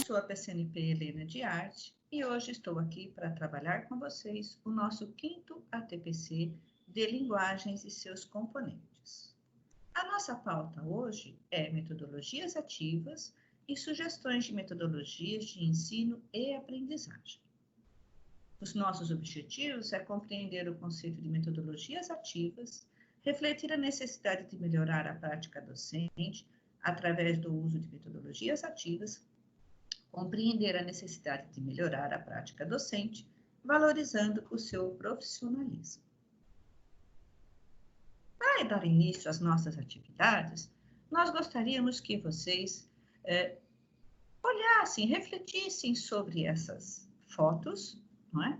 Sou a PCNP Helena de Arte e hoje estou aqui para trabalhar com vocês o nosso 5º ATPC de linguagens e seus componentes. A nossa pauta hoje é metodologias ativas e sugestões de metodologias de ensino e aprendizagem. Os nossos objetivos é compreender o conceito de metodologias ativas, refletir a necessidade de melhorar a prática docente através do uso de metodologias ativas, compreender a necessidade de melhorar a prática docente, valorizando o seu profissionalismo. Para dar início às nossas atividades, nós gostaríamos que vocês olhassem, refletissem sobre essas fotos, não é?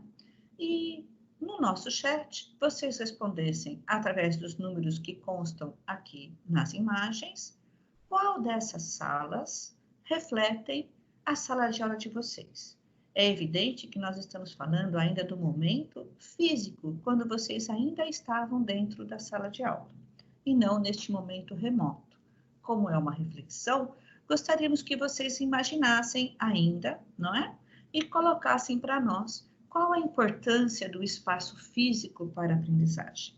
E no nosso chat, vocês respondessem através dos números que constam aqui nas imagens, qual dessas salas refletem a sala de aula de vocês. É evidente que nós estamos falando ainda do momento físico, quando vocês ainda estavam dentro da sala de aula, e não neste momento remoto. Como é uma reflexão, gostaríamos que vocês imaginassem ainda, não é? E colocassem para nós qual a importância do espaço físico para a aprendizagem.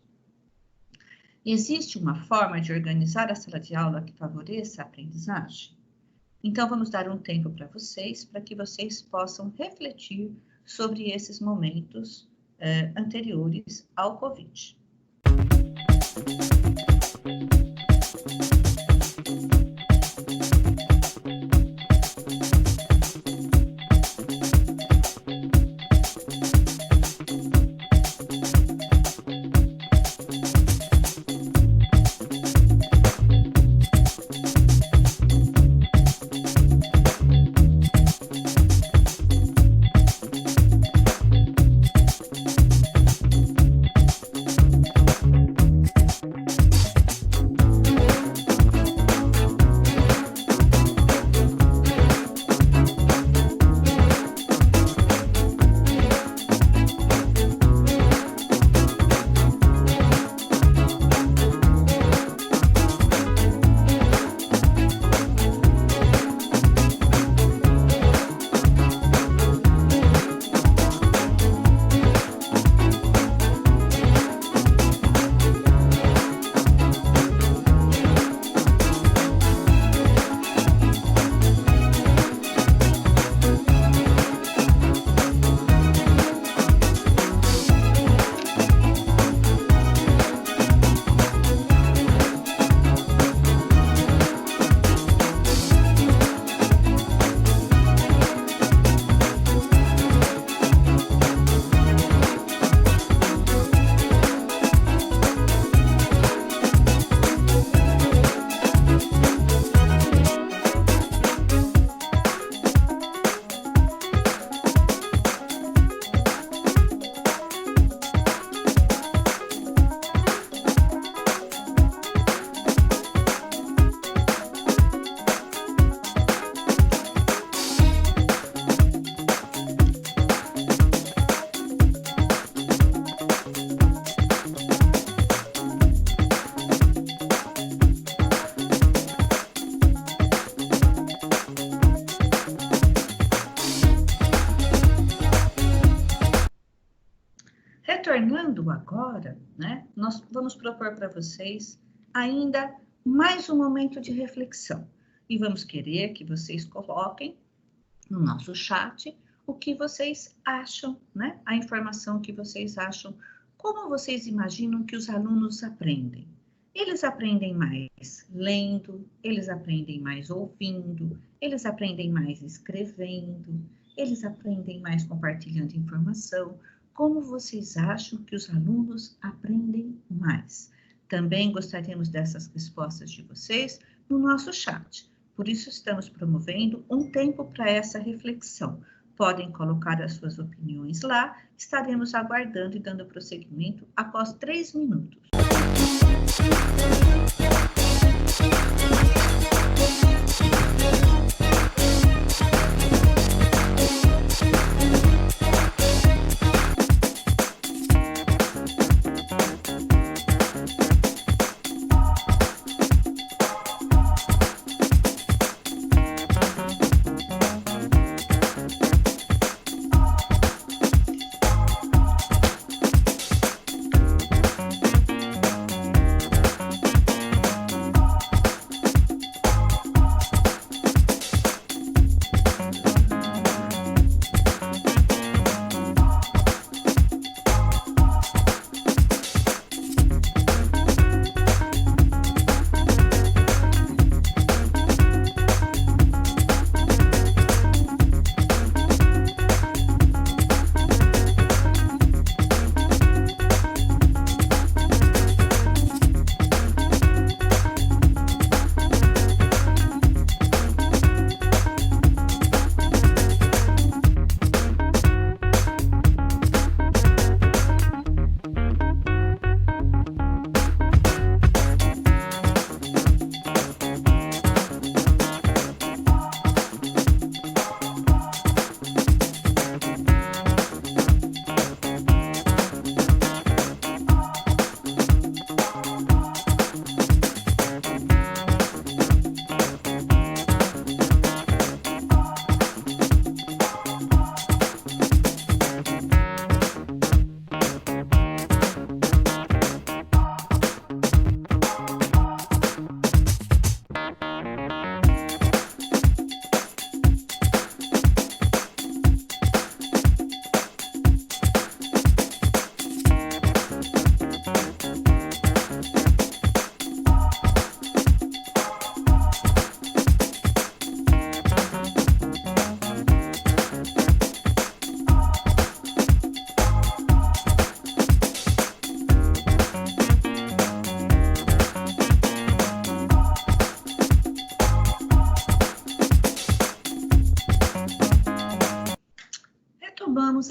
Existe uma forma de organizar a sala de aula que favoreça a aprendizagem? Então, vamos dar um tempo para vocês, para que vocês possam refletir sobre esses momentos anteriores ao Covid. Retornando agora, né, nós vamos propor para vocês ainda mais um momento de reflexão. E vamos querer que vocês coloquem no nosso chat o que vocês acham, né, a informação que vocês acham, como vocês imaginam que os alunos aprendem. Eles aprendem mais lendo, eles aprendem mais ouvindo, eles aprendem mais escrevendo, eles aprendem mais compartilhando informação. Como vocês acham que os alunos aprendem mais? Também gostaríamos dessas respostas de vocês no nosso chat. Por isso, estamos promovendo um tempo para essa reflexão. Podem colocar as suas opiniões lá, estaremos aguardando e dando prosseguimento após 3 minutos.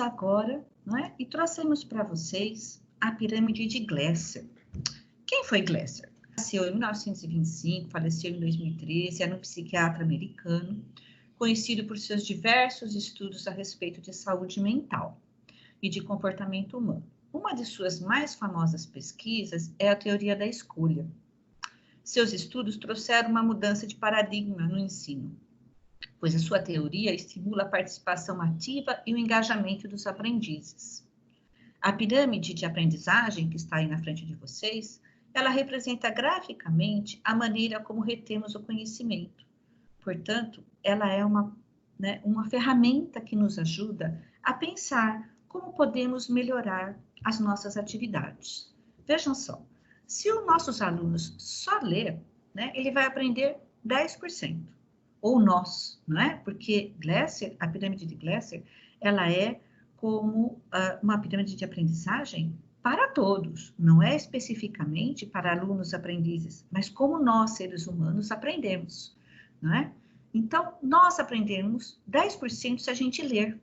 agora, não é? E trouxemos para vocês a pirâmide de Glasser. Quem foi Glasser? Nasceu em 1925, faleceu em 2013, era um psiquiatra americano, conhecido por seus diversos estudos a respeito de saúde mental e de comportamento humano. Uma de suas mais famosas pesquisas é a teoria da escolha. Seus estudos trouxeram uma mudança de paradigma no ensino, pois a sua teoria estimula a participação ativa e o engajamento dos aprendizes. A pirâmide de aprendizagem, que está aí na frente de vocês, ela representa graficamente a maneira como retemos o conhecimento. Portanto, ela é uma ferramenta que nos ajuda a pensar como podemos melhorar as nossas atividades. Vejam só, se os nossos alunos só ler, ele vai aprender 10%. Ou nós, não é? Porque Glasser, a pirâmide de Glasser, ela é como uma pirâmide de aprendizagem para todos, não é especificamente para alunos aprendizes, mas como nós, seres humanos, aprendemos, não é? Então, nós aprendemos 10% se a gente ler,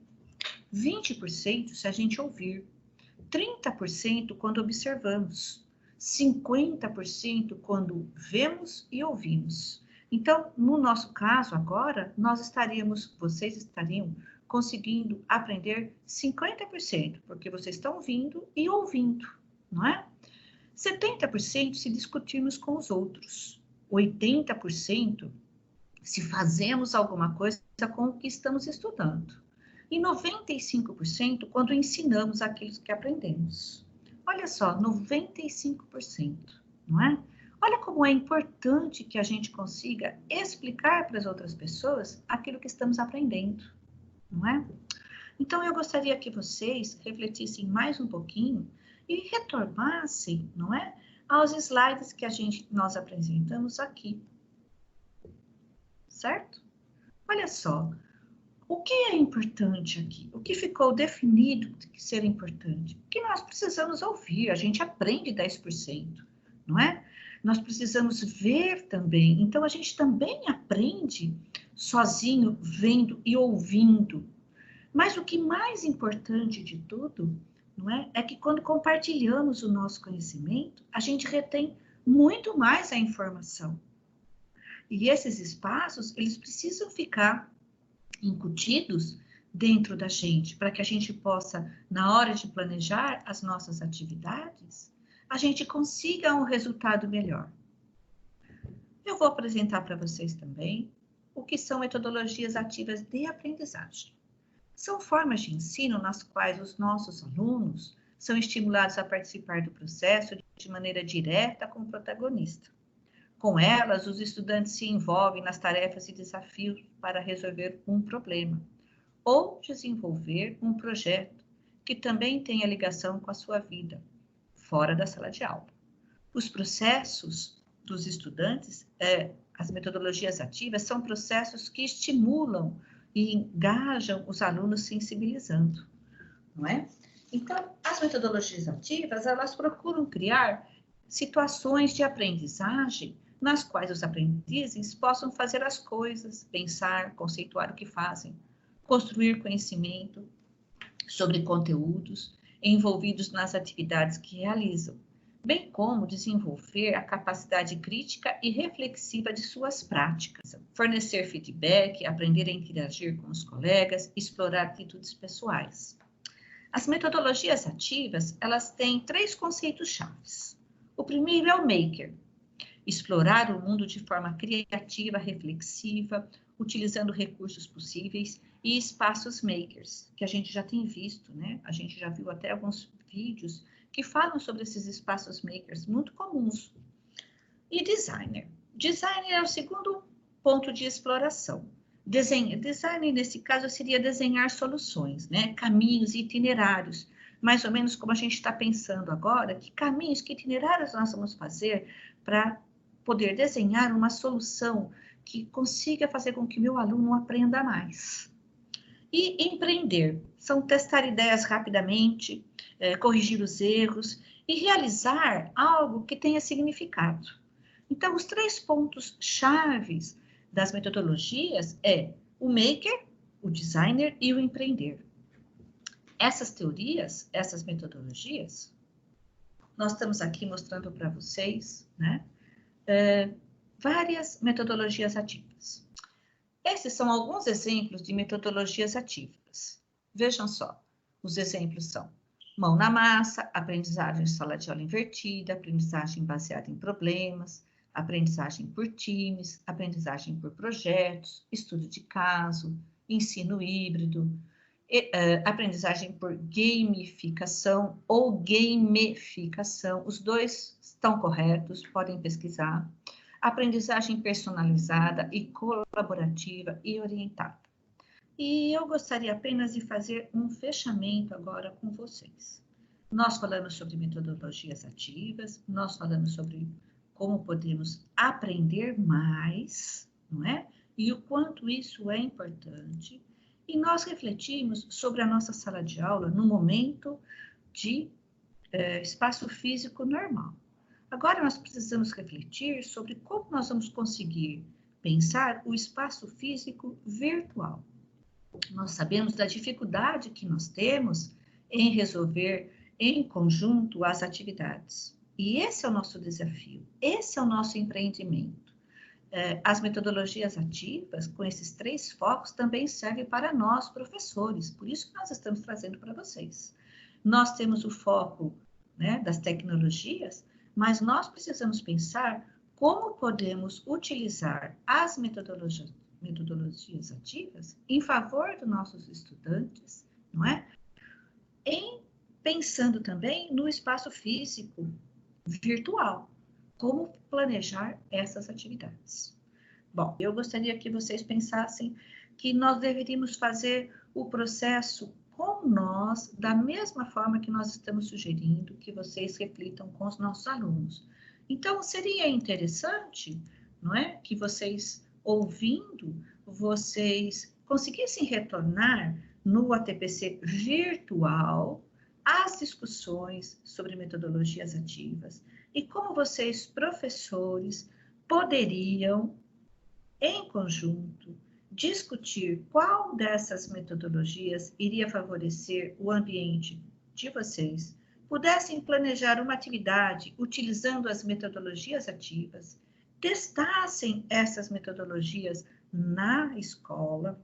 20% se a gente ouvir, 30% quando observamos, 50% quando vemos e ouvimos. Então, no nosso caso agora, vocês estariam conseguindo aprender 50%, porque vocês estão ouvindo e ouvindo, não é? 70% se discutirmos com os outros, 80% se fazemos alguma coisa com o que estamos estudando, e 95% quando ensinamos aquilo que aprendemos. Olha só, 95%, não é? Olha como é importante que a gente consiga explicar para as outras pessoas aquilo que estamos aprendendo, não é? Então, eu gostaria que vocês refletissem mais um pouquinho e retornassem, não é? Aos slides que nós apresentamos aqui. Certo? Olha só, o que é importante aqui? O que ficou definido de ser importante? Que nós precisamos ouvir, a gente aprende 10%, não é? Nós precisamos ver também, então a gente também aprende sozinho, vendo e ouvindo. Mas o que mais importante de tudo, não é? É que quando compartilhamos o nosso conhecimento, a gente retém muito mais a informação. E esses espaços, eles precisam ficar incutidos dentro da gente, para que a gente possa, na hora de planejar as nossas atividades, a gente consiga um resultado melhor. Eu vou apresentar para vocês também o que são metodologias ativas de aprendizagem. São formas de ensino nas quais os nossos alunos são estimulados a participar do processo de maneira direta como protagonista. Com elas, os estudantes se envolvem nas tarefas e desafios para resolver um problema ou desenvolver um projeto que também tenha ligação com a sua vida, fora da sala de aula. Os processos dos estudantes, as metodologias ativas, são processos que estimulam e engajam os alunos sensibilizando, não é? Então, as metodologias ativas, elas procuram criar situações de aprendizagem nas quais os aprendizes possam fazer as coisas, pensar, conceituar o que fazem, construir conhecimento sobre conteúdos envolvidos nas atividades que realizam, bem como desenvolver a capacidade crítica e reflexiva de suas práticas, fornecer feedback, aprender a interagir com os colegas, explorar atitudes pessoais. As metodologias ativas, elas têm 3 conceitos chaves. O primeiro é o maker, explorar o mundo de forma criativa, reflexiva, utilizando recursos possíveis e espaços makers, que a gente já tem visto, né? A gente já viu até alguns vídeos que falam sobre esses espaços makers muito comuns. E designer. Designer é o segundo ponto de exploração. Design, nesse caso, seria desenhar soluções, né? Caminhos e itinerários, mais ou menos como a gente está pensando agora, que caminhos, que itinerários nós vamos fazer para poder desenhar uma solução que consiga fazer com que meu aluno aprenda mais. E empreender, são testar ideias rapidamente, corrigir os erros e realizar algo que tenha significado. Então, os 3 pontos chaves das metodologias é o maker, o designer e o empreender. Essas teorias, essas metodologias, nós estamos aqui mostrando para vocês, né, várias metodologias ativas. Esses são alguns exemplos de metodologias ativas. Vejam só, os exemplos são mão na massa, aprendizagem em sala de aula invertida, aprendizagem baseada em problemas, aprendizagem por times, aprendizagem por projetos, estudo de caso, ensino híbrido, aprendizagem por gamificação ou gamificação, os dois estão corretos, podem pesquisar. Aprendizagem personalizada e colaborativa e orientada. E eu gostaria apenas de fazer um fechamento agora com vocês. Nós falamos sobre metodologias ativas, nós falamos sobre como podemos aprender mais, não é? E o quanto isso é importante. E nós refletimos sobre a nossa sala de aula no momento de espaço físico normal. Agora nós precisamos refletir sobre como nós vamos conseguir pensar o espaço físico virtual. Nós sabemos da dificuldade que nós temos em resolver em conjunto as atividades. E esse é o nosso desafio, esse é o nosso empreendimento. As metodologias ativas, com esses 3 focos, também servem para nós, professores, por isso que nós estamos trazendo para vocês. Nós temos o foco, né, das tecnologias, mas nós precisamos pensar como podemos utilizar as metodologias ativas em favor dos nossos estudantes, não é? Pensando também no espaço físico virtual, como planejar essas atividades. Bom, eu gostaria que vocês pensassem que nós deveríamos fazer o processo com nós, da mesma forma que nós estamos sugerindo que vocês reflitam com os nossos alunos. Então, seria interessante, não é, que vocês, ouvindo, vocês conseguissem retornar no ATPC virtual as discussões sobre metodologias ativas e como vocês, professores, poderiam, em conjunto, discutir qual dessas metodologias iria favorecer o ambiente de vocês, pudessem planejar uma atividade utilizando as metodologias ativas, testassem essas metodologias na escola,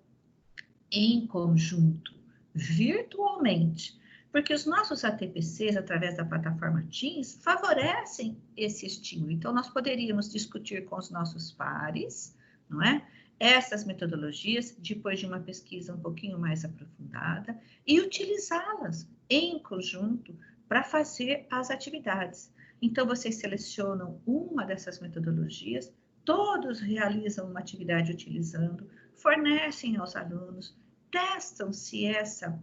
em conjunto, virtualmente, porque os nossos ATPCs, através da plataforma Teams, favorecem esse estímulo. Então, nós poderíamos discutir com os nossos pares, não é? Essas metodologias, depois de uma pesquisa um pouquinho mais aprofundada, e utilizá-las em conjunto para fazer as atividades. Então, vocês selecionam uma dessas metodologias, todos realizam uma atividade utilizando, fornecem aos alunos, testam se essa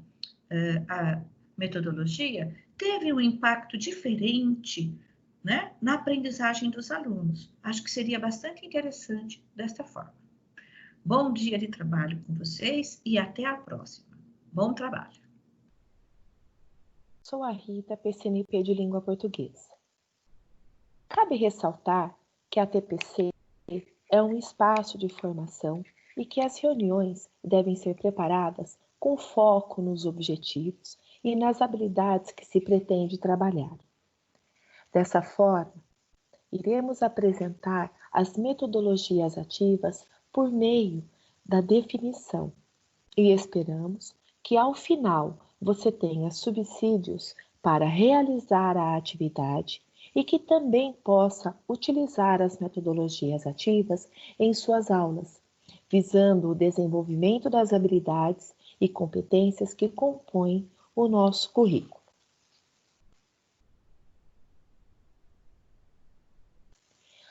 a metodologia teve um impacto diferente, né, na aprendizagem dos alunos. Acho que seria bastante interessante desta forma. Bom dia de trabalho com vocês e até a próxima. Bom trabalho. Sou a Rita, PCNP de Língua Portuguesa. Cabe ressaltar que a TPC é um espaço de formação e que as reuniões devem ser preparadas com foco nos objetivos e nas habilidades que se pretende trabalhar. Dessa forma, iremos apresentar as metodologias ativas por meio da definição e esperamos que ao final você tenha subsídios para realizar a atividade e que também possa utilizar as metodologias ativas em suas aulas, visando o desenvolvimento das habilidades e competências que compõem o nosso currículo.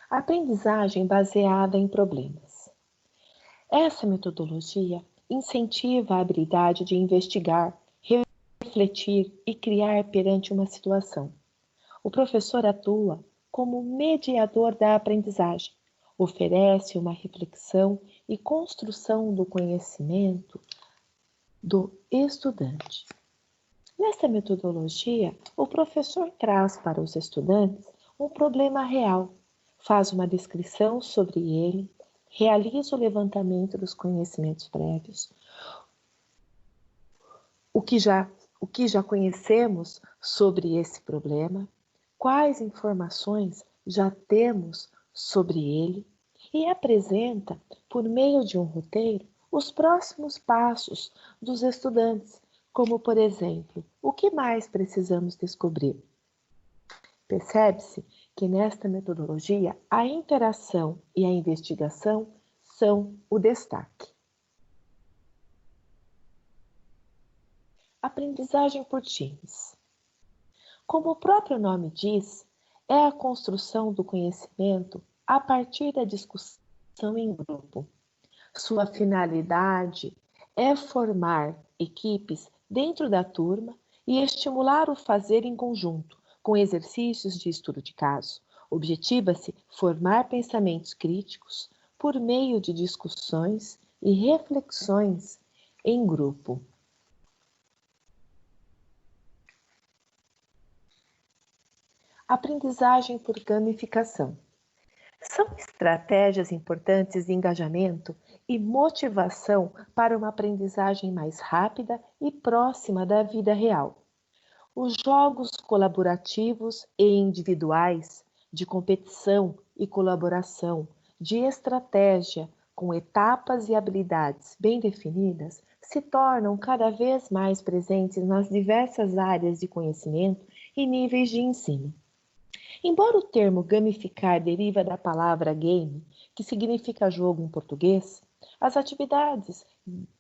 Aprendizagem baseada em problemas. Essa metodologia incentiva a habilidade de investigar, refletir e criar perante uma situação. O professor atua como mediador da aprendizagem, oferece uma reflexão e construção do conhecimento do estudante. Nesta metodologia, o professor traz para os estudantes um problema real, faz uma descrição sobre ele, realiza o levantamento dos conhecimentos prévios, o que já o que já conhecemos sobre esse problema, quais informações já temos sobre ele e apresenta, por meio de um roteiro, os próximos passos dos estudantes, como, por exemplo, o que mais precisamos descobrir. Percebe-se que nesta metodologia a interação e a investigação são o destaque. Aprendizagem por times. Como o próprio nome diz, é a construção do conhecimento a partir da discussão em grupo. Sua finalidade é formar equipes dentro da turma e estimular o fazer em conjunto, com exercícios de estudo de caso. Objetiva-se formar pensamentos críticos por meio de discussões e reflexões em grupo. Aprendizagem por gamificação. São estratégias importantes de engajamento e motivação para uma aprendizagem mais rápida e próxima da vida real. Os jogos colaborativos e individuais, de competição e colaboração, de estratégia, com etapas e habilidades bem definidas, se tornam cada vez mais presentes nas diversas áreas de conhecimento e níveis de ensino. Embora o termo gamificar deriva da palavra game, que significa jogo em português, as atividades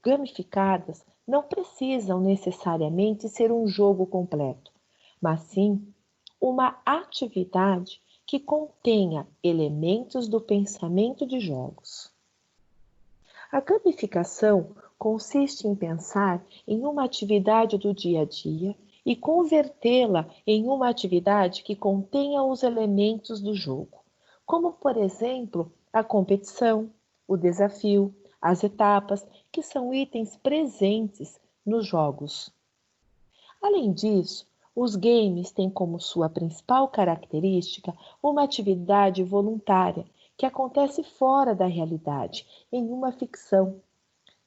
gamificadas não precisam necessariamente ser um jogo completo, mas sim uma atividade que contenha elementos do pensamento de jogos. A gamificação consiste em pensar em uma atividade do dia a dia e convertê-la em uma atividade que contenha os elementos do jogo, como, por exemplo, a competição, o desafio, as etapas, que são itens presentes nos jogos. Além disso, os games têm como sua principal característica uma atividade voluntária que acontece fora da realidade, em uma ficção.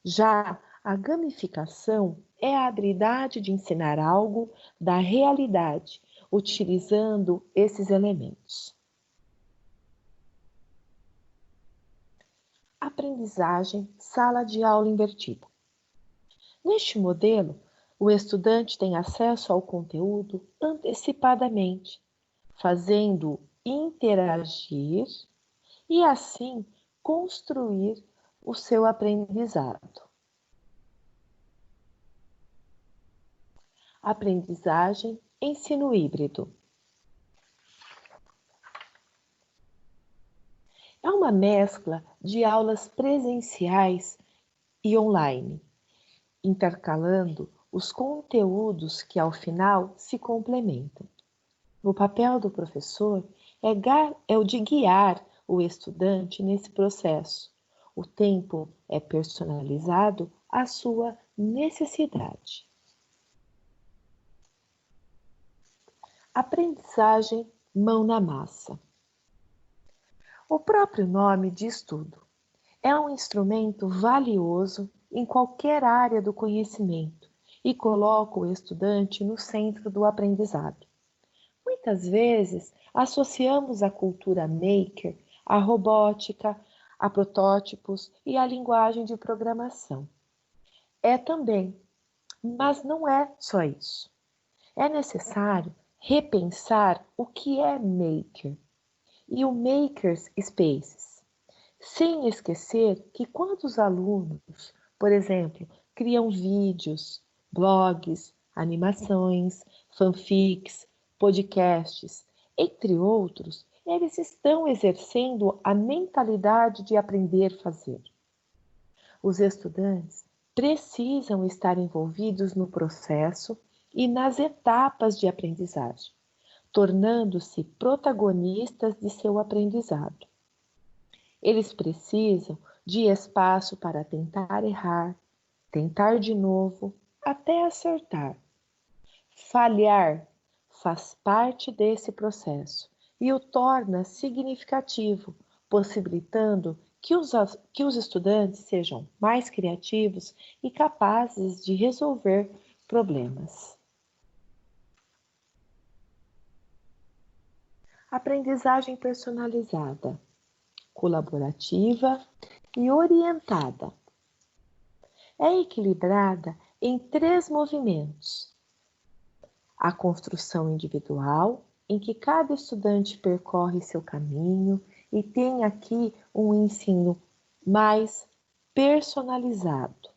Já a gamificação é a habilidade de ensinar algo da realidade, utilizando esses elementos. Aprendizagem sala de aula invertida. Neste modelo, o estudante tem acesso ao conteúdo antecipadamente, fazendo interagir e, assim, construir o seu aprendizado. Aprendizagem, ensino híbrido. É uma mescla de aulas presenciais e online, intercalando os conteúdos que, ao final, se complementam. O papel do professor é o de guiar o estudante nesse processo. O tempo é personalizado à sua necessidade. Aprendizagem mão na massa. O próprio nome diz tudo. É um instrumento valioso em qualquer área do conhecimento e coloca o estudante no centro do aprendizado. Muitas vezes associamos a cultura maker à robótica, a protótipos e à linguagem de programação. É também, mas não é só isso. É necessário repensar o que é maker e o Makers Spaces, sem esquecer que quando os alunos, por exemplo, criam vídeos, blogs, animações, fanfics, podcasts, entre outros, eles estão exercendo a mentalidade de aprender a fazer. Os estudantes precisam estar envolvidos no processo e nas etapas de aprendizagem, tornando-se protagonistas de seu aprendizado. Eles precisam de espaço para tentar errar, tentar de novo, até acertar. Falhar faz parte desse processo e o torna significativo, possibilitando que os estudantes sejam mais criativos e capazes de resolver problemas. Aprendizagem personalizada, colaborativa e orientada. É equilibrada em 3 movimentos: a construção individual, em que cada estudante percorre seu caminho e tem aqui um ensino mais personalizado.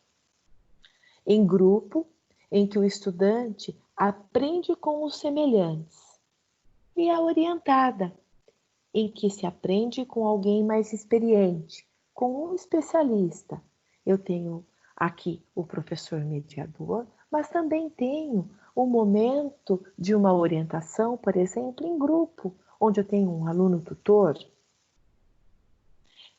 Em grupo, em que o estudante aprende com os semelhantes. E a orientada, em que se aprende com alguém mais experiente, com um especialista. Eu tenho aqui o professor mediador, mas também tenho o momento de uma orientação, por exemplo, em grupo, onde eu tenho um aluno tutor.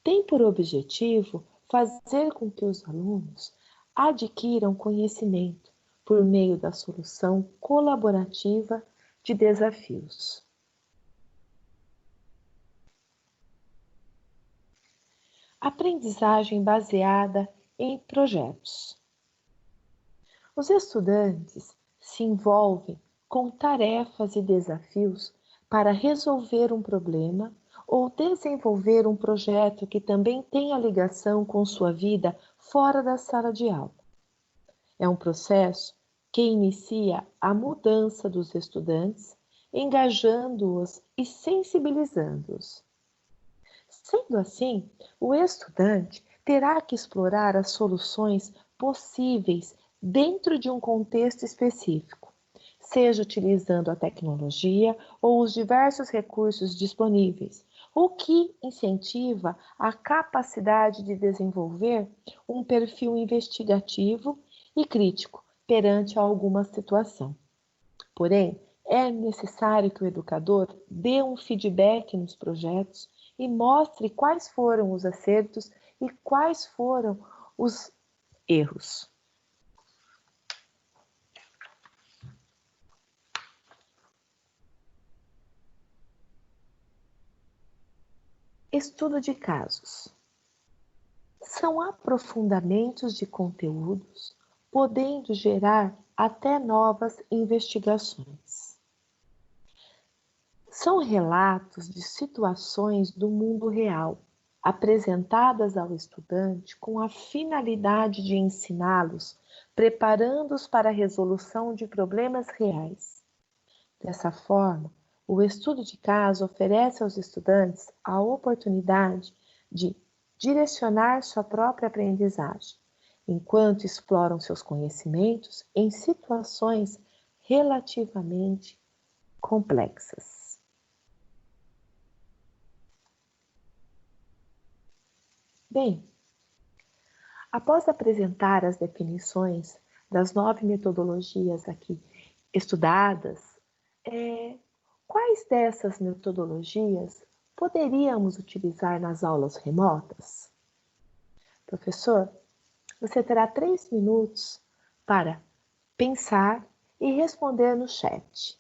Tem por objetivo fazer com que os alunos adquiram conhecimento por meio da solução colaborativa de desafios. Aprendizagem baseada em projetos. Os estudantes se envolvem com tarefas e desafios para resolver um problema ou desenvolver um projeto que também tenha ligação com sua vida fora da sala de aula. É um processo que inicia a mudança dos estudantes, engajando-os e sensibilizando-os. Sendo assim, o estudante terá que explorar as soluções possíveis dentro de um contexto específico, seja utilizando a tecnologia ou os diversos recursos disponíveis, o que incentiva a capacidade de desenvolver um perfil investigativo e crítico perante alguma situação. Porém, é necessário que o educador dê um feedback nos projetos e mostre quais foram os acertos e quais foram os erros. Estudo de casos. São aprofundamentos de conteúdos, podendo gerar até novas investigações. São relatos de situações do mundo real, apresentadas ao estudante com a finalidade de ensiná-los, preparando-os para a resolução de problemas reais. Dessa forma, o estudo de caso oferece aos estudantes a oportunidade de direcionar sua própria aprendizagem, enquanto exploram seus conhecimentos em situações relativamente complexas. Bem, após apresentar as definições das 9 metodologias aqui estudadas, quais dessas metodologias poderíamos utilizar nas aulas remotas? Professor, você terá 3 minutos para pensar e responder no chat.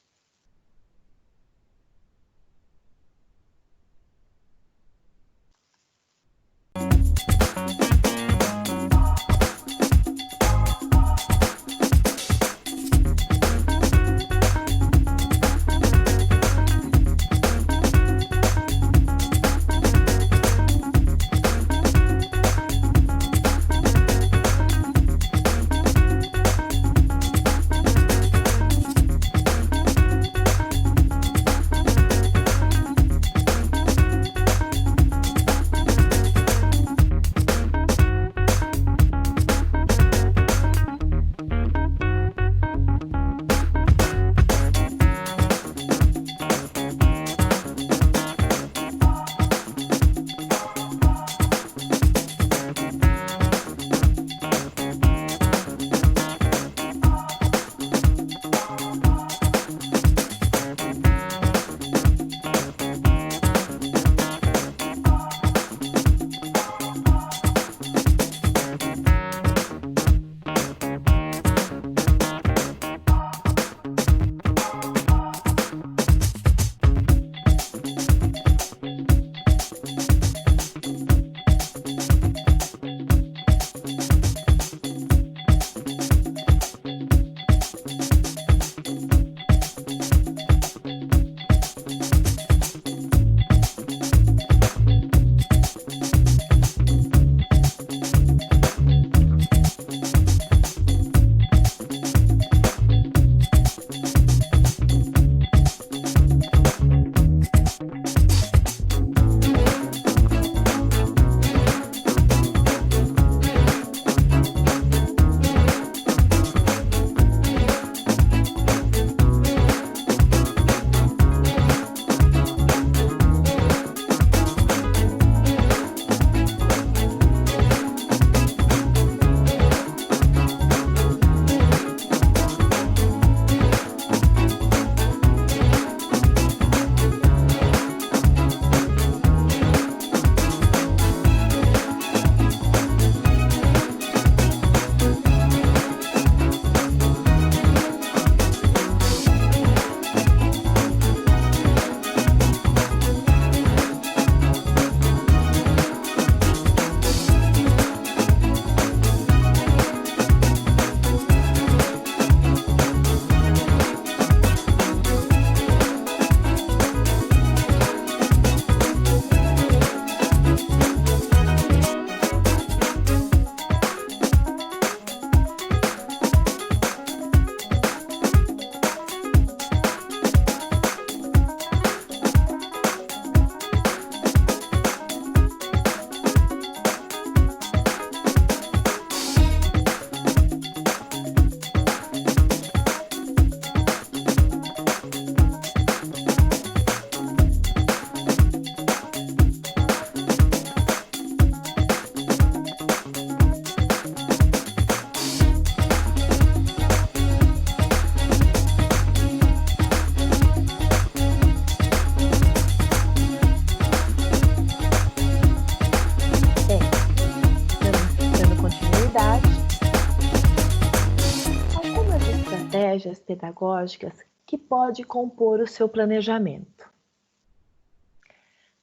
pedagógicas que pode compor o seu planejamento.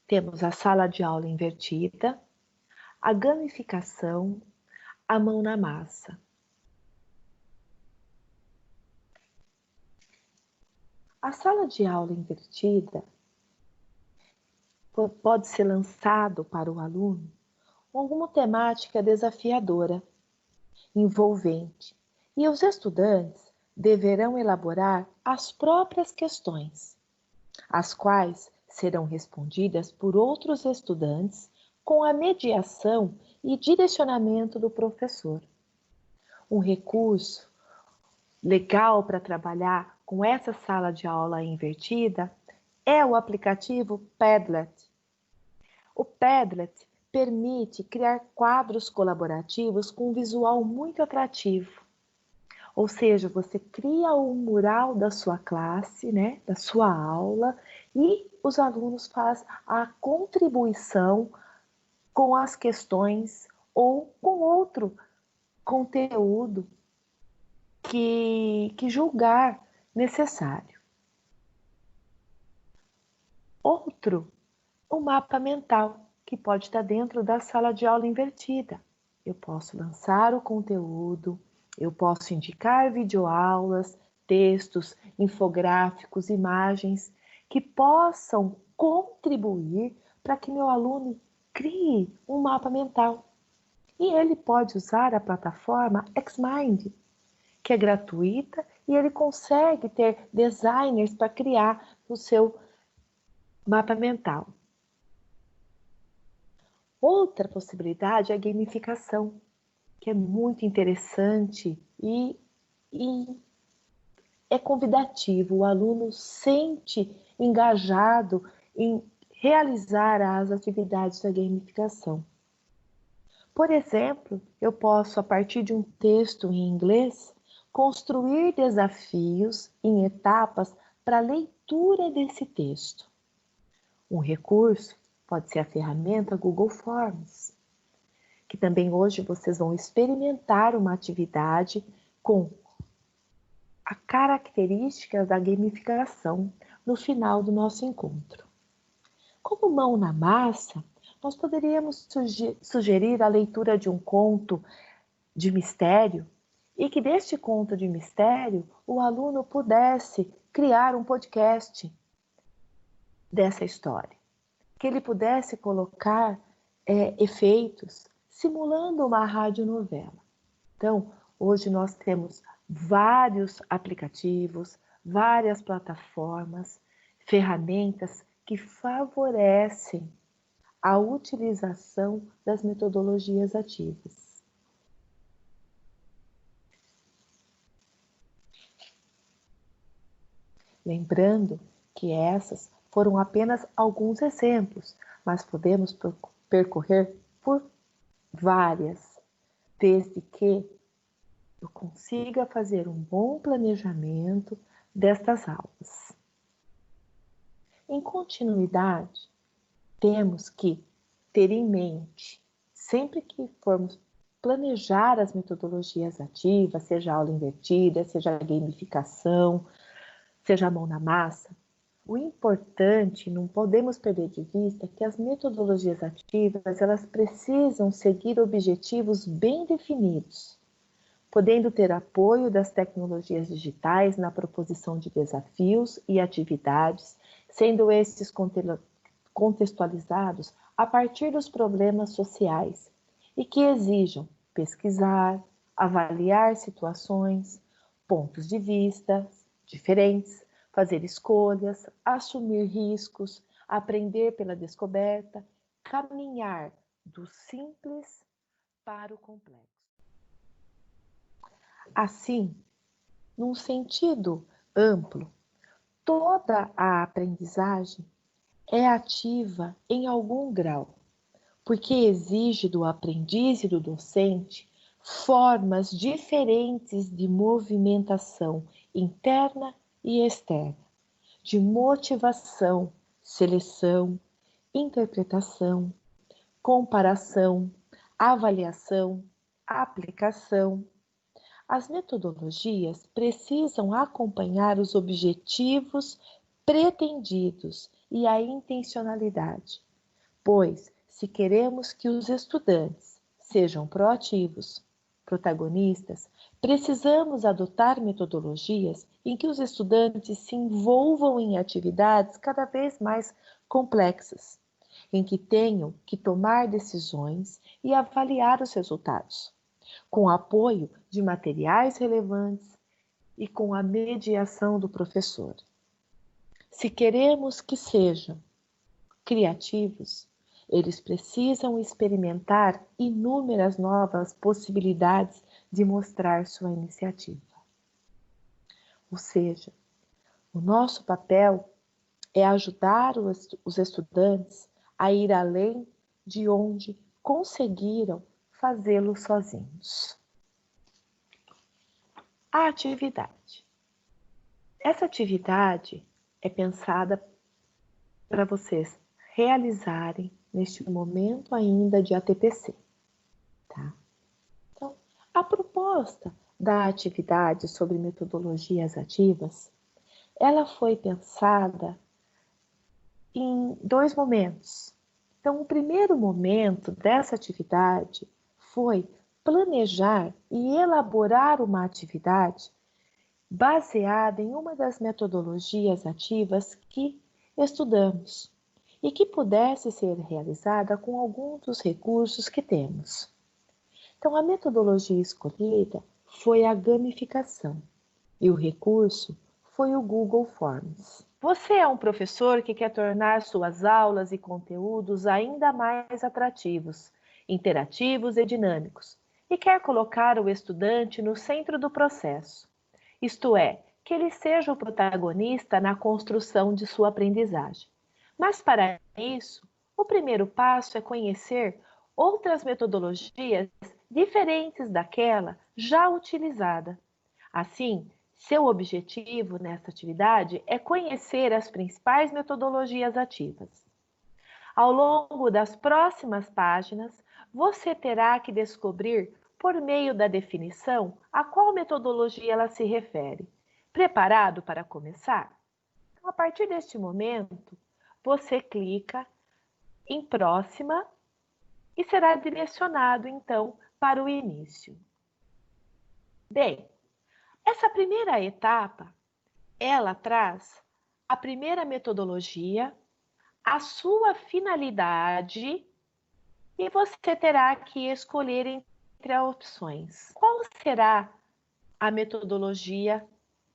Temos a sala de aula invertida, a gamificação, a mão na massa. A sala de aula invertida pode ser lançado para o aluno alguma temática desafiadora, envolvente, e os estudantes deverão elaborar as próprias questões, as quais serão respondidas por outros estudantes com a mediação e direcionamento do professor. Um recurso legal para trabalhar com essa sala de aula invertida é o aplicativo Padlet. O Padlet permite criar quadros colaborativos com um visual muito atrativo. Ou seja, você cria um mural da sua classe, né, da sua aula, e os alunos fazem a contribuição com as questões ou com outro conteúdo que julgar necessário. Outro, o mapa mental, que pode estar dentro da sala de aula invertida. Eu posso lançar o conteúdo, eu posso indicar videoaulas, textos, infográficos, imagens que possam contribuir para que meu aluno crie um mapa mental. E ele pode usar a plataforma Xmind, que é gratuita, e ele consegue ter designers para criar o seu mapa mental. Outra possibilidade é a gamificação, que é muito interessante e é convidativo. O aluno sente engajado em realizar as atividades da gamificação. Por exemplo, eu posso, a partir de um texto em inglês, construir desafios em etapas para a leitura desse texto. Um recurso pode ser a ferramenta Google Forms, que também hoje vocês vão experimentar uma atividade com a característica da gamificação no final do nosso encontro. Como mão na massa, nós poderíamos sugerir a leitura de um conto de mistério e que deste conto de mistério o aluno pudesse criar um podcast dessa história, que ele pudesse colocar efeitos simulando uma radionovela. Então, hoje nós temos vários aplicativos, várias plataformas, ferramentas que favorecem a utilização das metodologias ativas. Lembrando que essas foram apenas alguns exemplos, mas podemos percorrer por várias, desde que eu consiga fazer um bom planejamento destas aulas. Em continuidade, temos que ter em mente, sempre que formos planejar as metodologias ativas, seja a aula invertida, seja a gamificação, seja a mão na massa, o importante, não podemos perder de vista que as metodologias ativas, elas precisam seguir objetivos bem definidos, podendo ter apoio das tecnologias digitais na proposição de desafios e atividades, sendo esses contextualizados a partir dos problemas sociais e que exijam pesquisar, avaliar situações, pontos de vista diferentes, fazer escolhas, assumir riscos, aprender pela descoberta, caminhar do simples para o complexo. Assim, num sentido amplo, toda a aprendizagem é ativa em algum grau, porque exige do aprendiz e do docente formas diferentes de movimentação interna e externa, de motivação, seleção, interpretação, comparação, avaliação, aplicação, as metodologias precisam acompanhar os objetivos pretendidos e a intencionalidade, pois, se queremos que os estudantes sejam proativos, protagonistas, precisamos adotar metodologias em que os estudantes se envolvam em atividades cada vez mais complexas, em que tenham que tomar decisões e avaliar os resultados, com apoio de materiais relevantes e com a mediação do professor. Se queremos que sejam criativos, eles precisam experimentar inúmeras novas possibilidades de mostrar sua iniciativa. Ou seja, o nosso papel é ajudar os estudantes a ir além de onde conseguiram fazê-lo sozinhos. A atividade. Essa atividade é pensada para vocês realizarem neste momento ainda de ATPC. Tá? Então, a proposta da atividade sobre metodologias ativas, ela foi pensada em 2 momentos. Então, o primeiro momento dessa atividade foi planejar e elaborar uma atividade baseada em uma das metodologias ativas que estudamos e que pudesse ser realizada com algum dos recursos que temos. Então, a metodologia escolhida foi a gamificação e o recurso foi o Google Forms. Você é um professor que quer tornar suas aulas e conteúdos ainda mais atrativos, interativos e dinâmicos, e quer colocar o estudante no centro do processo, isto é, que ele seja o protagonista na construção de sua aprendizagem. Mas para isso, o primeiro passo é conhecer outras metodologias diferentes daquela já utilizada. Assim, seu objetivo nessa atividade é conhecer as principais metodologias ativas. Ao longo das próximas páginas, você terá que descobrir, por meio da definição, a qual metodologia ela se refere. Preparado para começar? Então, a partir deste momento, você clica em próxima e será direcionado, então, para o início. Bem, essa primeira etapa, ela traz a primeira metodologia, a sua finalidade e você terá que escolher entre as opções. Qual será a metodologia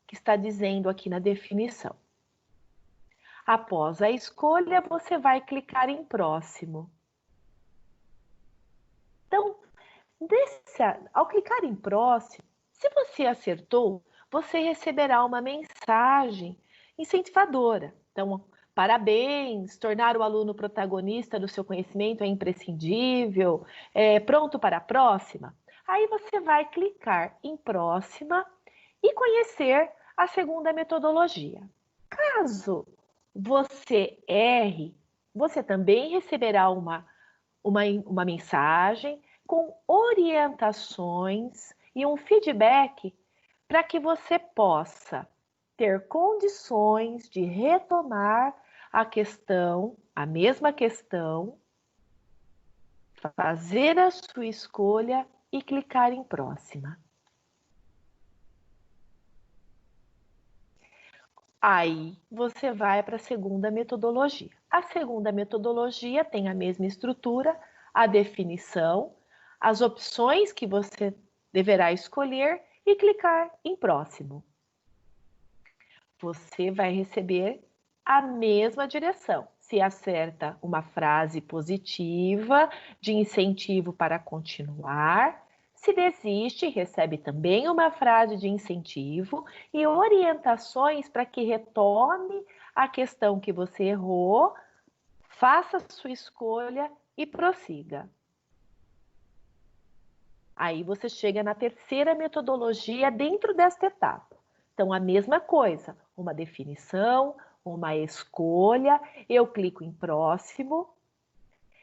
que está dizendo aqui na definição? Após a escolha, você vai clicar em próximo. Então, ao clicar em próximo, se você acertou, você receberá uma mensagem incentivadora. Então, parabéns, tornar o aluno protagonista do seu conhecimento é imprescindível, pronto para a próxima? Aí você vai clicar em próxima e conhecer a segunda metodologia. Caso você erre, você também receberá uma mensagem com orientações e um feedback para que você possa ter condições de retomar a mesma questão, fazer a sua escolha e clicar em próxima. Aí você vai para a segunda metodologia. A segunda metodologia tem a mesma estrutura, a definição, as opções que você deverá escolher e clicar em próximo. Você vai receber a mesma direção. Se acerta uma frase positiva de incentivo para continuar, se desiste, recebe também uma frase de incentivo e orientações para que retome a questão que você errou, faça a sua escolha e prossiga. Aí você chega na terceira metodologia dentro desta etapa. Então, a mesma coisa, uma definição, uma escolha, eu clico em próximo,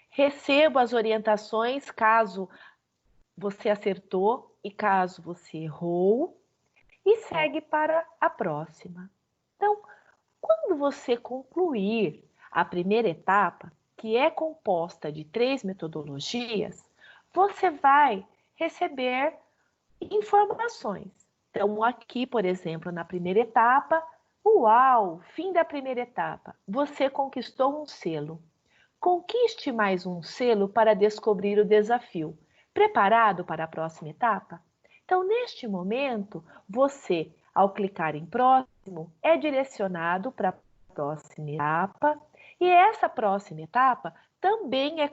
recebo as orientações caso você acertou e caso você errou, e segue para a próxima. Então, quando você concluir a primeira etapa, que é composta de 3 metodologias, você vai receber informações. Então, aqui, por exemplo, na primeira etapa, uau, fim da primeira etapa, você conquistou um selo. Conquiste mais um selo para descobrir o desafio. Preparado para a próxima etapa? Então, neste momento, você, ao clicar em próximo, é direcionado para a próxima etapa. E essa próxima etapa também é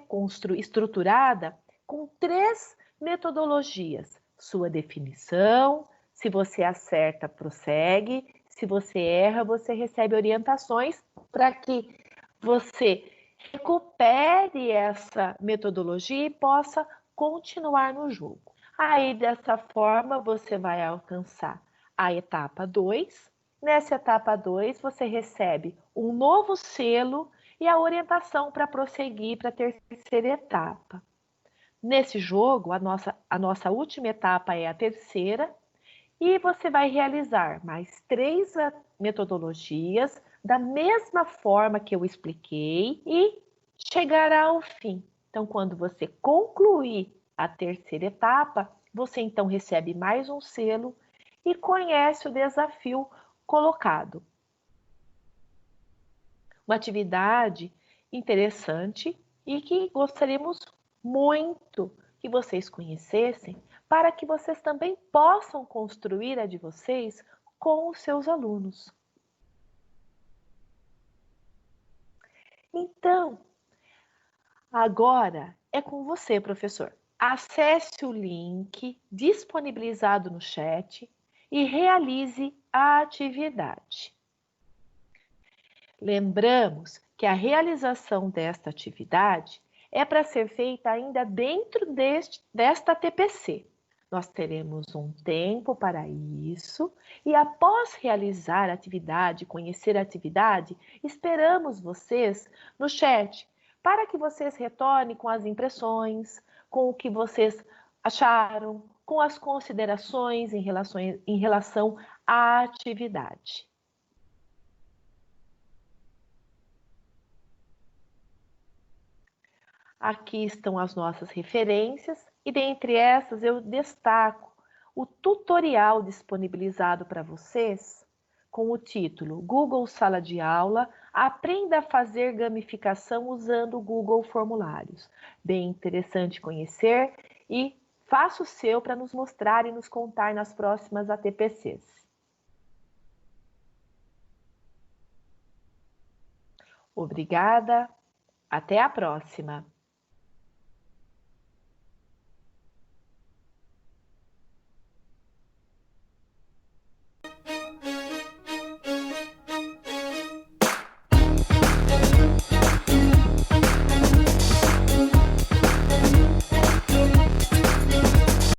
estruturada com 3 metodologias. Sua definição, se você acerta, prossegue. Se você erra, você recebe orientações para que você recupere essa metodologia e possa continuar no jogo. Aí, dessa forma, você vai alcançar a etapa 2. Nessa etapa 2, você recebe um novo selo e a orientação para prosseguir para a terceira etapa. Nesse jogo, a nossa última etapa é a terceira, e você vai realizar mais 3 metodologias da mesma forma que eu expliquei e chegará ao fim. Então, quando você concluir a terceira etapa, você então recebe mais um selo e conhece o desafio colocado. Uma atividade interessante e que gostaríamos muito que vocês conhecessem, para que vocês também possam construir a de vocês com os seus alunos. Então, agora é com você, professor. Acesse o link disponibilizado no chat e realize a atividade. Lembramos que a realização desta atividade é para ser feita ainda dentro desta TPC. Nós teremos um tempo para isso e após realizar a atividade, conhecer a atividade, esperamos vocês no chat para que vocês retornem com as impressões, com o que vocês acharam, com as considerações em relação à atividade. Aqui estão as nossas referências e dentre essas eu destaco o tutorial disponibilizado para vocês com o título Google Sala de Aula, aprenda a fazer gamificação usando o Google Formulários. Bem interessante conhecer e faça o seu para nos mostrar e nos contar nas próximas ATPCs. Obrigada, até a próxima!